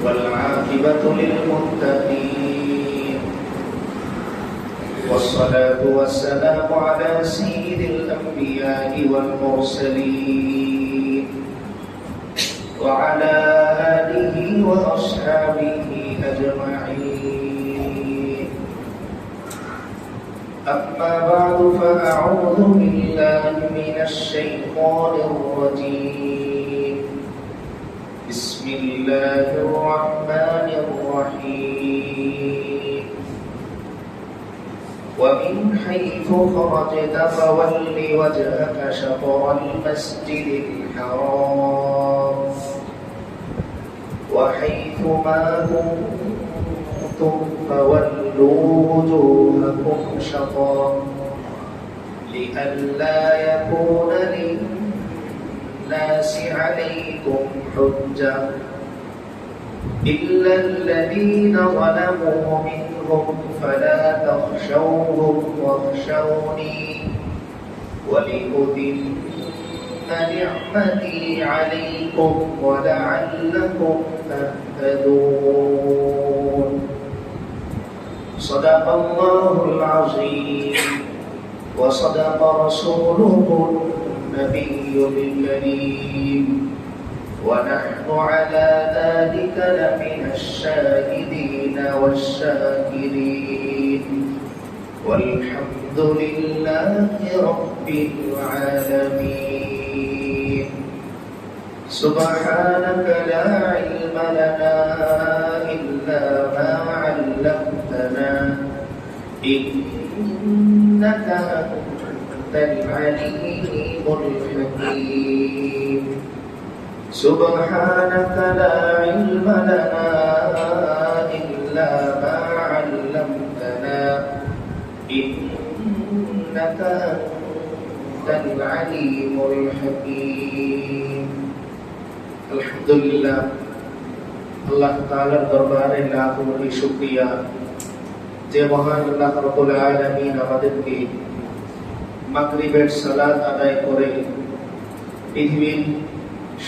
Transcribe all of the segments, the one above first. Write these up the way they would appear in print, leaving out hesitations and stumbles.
والعاقبة للمتقين، والصلاة والسلام على سيد الأنبياء والمرسلين وعلى آله وأصحابه أجمعين. أما بعد، فأعوذ بالله من الشيطان الرجيم. بسم الله الرحمن الرحيم. ومن حيث خرجت فول وجهك شطر المسجد الحرام وحيث ما كنتم فولوا وجوهكم شطرا لئلا يكون للناس عليكم حجة إلا الذين ظلموا منهم فلا تخشوهم واخشوني ولأتم نعمتي عليكم ولعلكم تهتدون. صدق الله العظيم وصدق رسوله النبي الكريم، ونحن على ذلك لمن الشاهدين والشاكرين، والحمد لله رب العالمين. سبحانك لا علم لنا إلا ما علمتنا إنك أنت العليم الحكيم. سبحانك لا علم لنا إلا ما علمتنا إنك أنت العليم الحكيم. আলহামদুলিল্লাহ, আল্লাহ তাআলার দরবারে লাখ কোটি শুকরিয়া যে মহান আল্লাহ রাব্বুল আলামিন আমাদেরকে মাগরিবের সালাত আদায় করে পৃথিবীর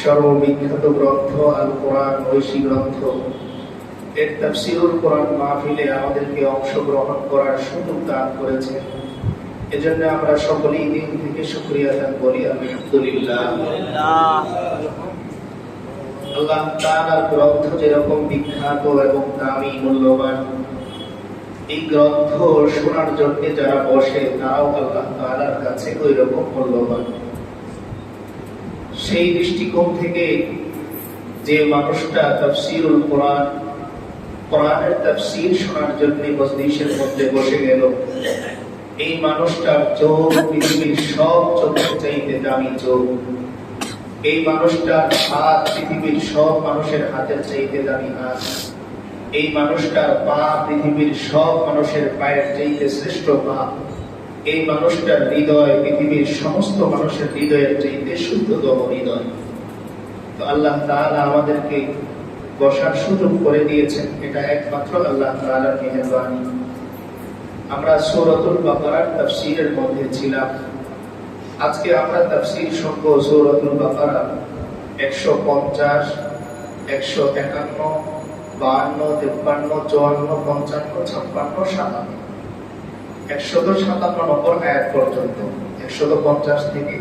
সর্ববিখ্যাত গ্রন্থ আল কোরআন, ঐশী গ্রন্থ এর তাফসীরুল কোরআন মাহফিলে আমাদেরকে অংশগ্রহণ করার সুযোগ দান করেছেন। এজন্য আমরা সকলেই দিন থেকে শুকরিয়া আদায় করি আলহামদুলিল্লাহ। আল্লাহ তাআলার গ্রন্থ যেরকম বিখ্যাত এবং দামি মূল্যবান, এই গ্রন্থ শোনার জন্য যারা বসে তারাও আল্লাহ তাআলার কাছে ওই রকম মূল্যবান। সেই দৃষ্টিকোণ থেকে যে মানুষটা তাফসীরুল কোরআন, কোরআনের তাফসীর শোনার জন্য মজলিসের মধ্যে বসে গেল, এই মানুষটার চোখ পৃথিবীর সব চোখের চাইতে দামি চোখ। এই মানুষটার হাত পৃথিবীর সব মানুষের হাতের চাইতে দামি হাত। এই মানুষটার পা পৃথিবীর সব মানুষের পায়ের চাইতে শ্রেষ্ঠ পা। এই মানুষটার হৃদয় পৃথিবীর সমস্ত মানুষের হৃদয়ের চাইতে শুদ্ধতম হৃদয়। তো আল্লাহ তাআলা আমাদেরকে বসার সুযোগ করে দিয়েছেন, এটা একমাত্র আল্লাহ তাআলার মেহেরবানি। আমরা সূরাতুল বাকারার তাফসীরের মধ্যে ছিলাম। আজকে আমরা তাফসীর শুনবো সূরাতুল বাকারা 150, 151, 52, 53, 54, 55, 56, 157 নম্বর আয়াত পর্যন্ত, 150 থেকে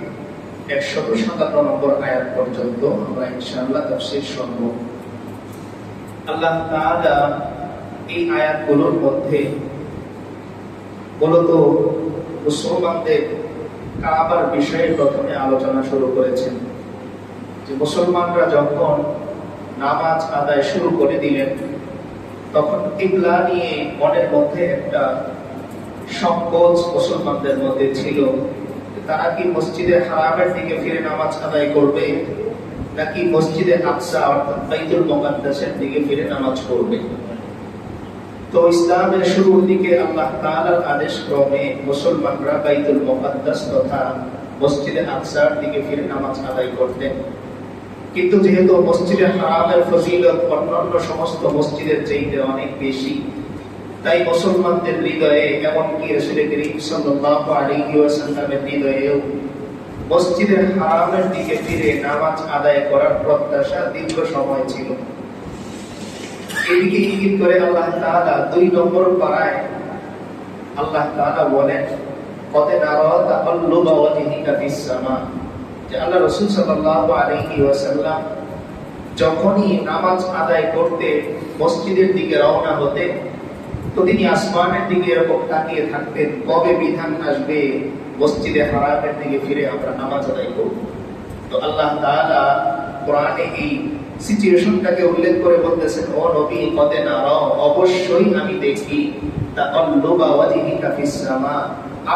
157 নম্বর আয়াত পর্যন্ত আমরা ইনশাআল্লাহ তাফসীর শুনব। আল্লাহ তাআলা এই আয়াতগুলোর মধ্যে মূলত মুসলমানদের কাবার বিষয়ে প্রথমে আলোচনা শুরু করেছেন। যে মুসলমানরা যখন নামাজ আদায় শুরু করে দিলেন, তখন কিবলা নিয়ে মনের মধ্যে একটা সংকোচ মুসলমানদের মধ্যে ছিল। তারা কি মসজিদে হারামের দিকে ফিরে নামাজ আদায় করবে, নাকি মসজিদে আকসা অর্থাৎ বাইতুল মুকাদ্দাসের দিকে ফিরে নামাজ পড়বে? তো ইসলামের শুরুর দিকে আল্লাহ তাআলার আদেশ ক্রমে মুসলমানরা বাইতুল মুকাদ্দাস তথা মসজিদে আকসার দিকে ফিরে নামাজ আদায় করতেন। কিন্তু যেহেতু মসজিদে হারামের ফজিলত অন্যান্য সমস্ত মসজিদের চাইতে অনেক বেশি, তাই মুসলমানদের হৃদয়ে, এমনকি রাসূল করিম সাল্লাল্লাহু আলাইহি ওয়াসাল্লামের হৃদয়েও মসজিদের হারামের দিকে ফিরে নামাজ আদায় করার প্রত্যাশা দীর্ঘ সময় ছিল। এদিকে ইঙ্গিত করে আল্লাহ তাআলা 2 নম্বর পারায় আল্লাহ তাআলা বলেন কদ নারা তাকাল্লুবা ওয়াজহিকা ফিস সামা, যে আল্লাহ রাসূল সাল্লাল্লাহু আলাইহি ওয়াসাল্লাম যখনই নামাজ আদায় করতে মসজিদের দিকে রওনা হতেন তো তিনি আসমানের দিকে এরকম তাকিয়ে থাকতেন, কবে বিধান আসবে মসজিদে হারামের দিকে ফিরে আমরা নামাজ আদায় করব। তো আল্লাহ তাআলা কোরআনে এই সিচুয়েশনটাকে উল্লেখ করে বলতেছেন, ও নবী কদ নারা, অবশ্যই আমি দেখি তাকাল্লুবা ওয়াজহিকা ফিস সামা,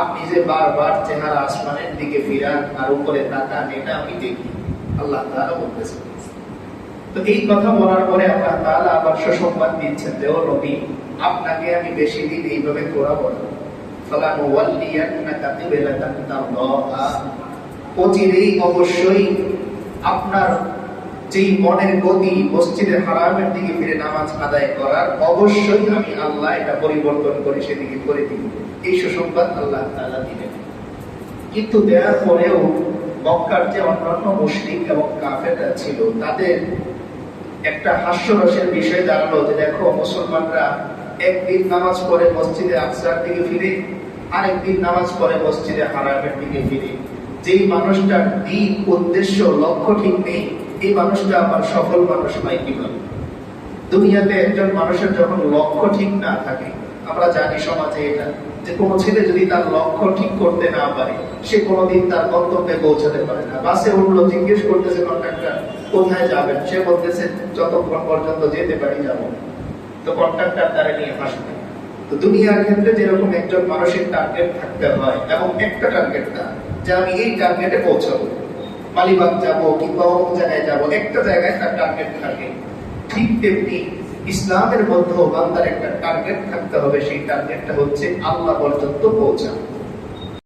আপনি যে বারবার চেহারা আসমানের দিকে ফিরান আর উপরে তাকান, এটা আমি দেখি। আল্লাহ তাআলা বলতেছেন। তো এই কথা বলার পরে আল্লাহ তাআলা আবার সুসংবাদ দিচ্ছেন যে ও নবী, আপনাকে আমি বেশি দিন এইভাবে ঘোরাবো না। ফালানুওয়াল্লিয়ান্নাকা কিবলাতান তারদাহা, অচিরেই অবশ্যই আপনার যেই মনের গতি মসজিদে হারামের দিকে ফিরে নামাজ আদায় করার, অবশ্যই আমি আল্লাহ এটা পরিবর্তন করে সেদিকে করে দিব। এই সুসংবাদ আল্লাহ তাআলা দিলেন। কিন্তু দেওয়ার পরেও মক্কার যে অন্যান্য মুশরিক এবং কাফেররা ছিল তাদের একটা হাস্যরসের বিষয় দাঁড়ালো যে দেখো, মুসলমানরা একদিন নামাজ পড়ে মসজিদে আকসার দিকে ফিরে, আরেকদিন নামাজ পড়ে মসজিদে হারামের দিকে ফিরে। যেই মানুষটার দিক উদ্দেশ্য লক্ষ্য ঠিক নেই, এই মানুষটা আবার সফল মানুষ হয় কিভাবে? দুনিয়াতে একজন মানুষের যখন লক্ষ্য ঠিক না থাকে, আমরা জানি সমাজে এটা, যে কোনো ছেলে যদি তার লক্ষ্য ঠিক করতে না পারে সে কোনোদিন তার গন্তব্যে পৌঁছাতে পারে না। বাসে উঠলো, জিজ্ঞেস করতেছে কন্ডাক্টর কোথায় যাবেন, সে বলতেছে যতক্ষণ পর্যন্ত যেতে পারি যাব। তো কন্ডাক্টর তারা নিয়ে হাসবে। তো দুনিয়ার ক্ষেত্রে যেরকম একজন মানুষের টার্গেট থাকতে হয়, এবং একটা টার্গেট না যে আমি এই টার্গেটে পৌঁছাবো, মালিবাগ যাবো কিংবা অমুক জায়গায় যাবো, একটা জায়গায় তার টার্গেট থাকে। ঠিক তেমনি ইসলামের মধ্যেও বান্দার একটা টার্গেট থাকতে হবে, সেই টার্গেটটা হচ্ছে আল্লাহ পর্যন্ত পৌঁছানো।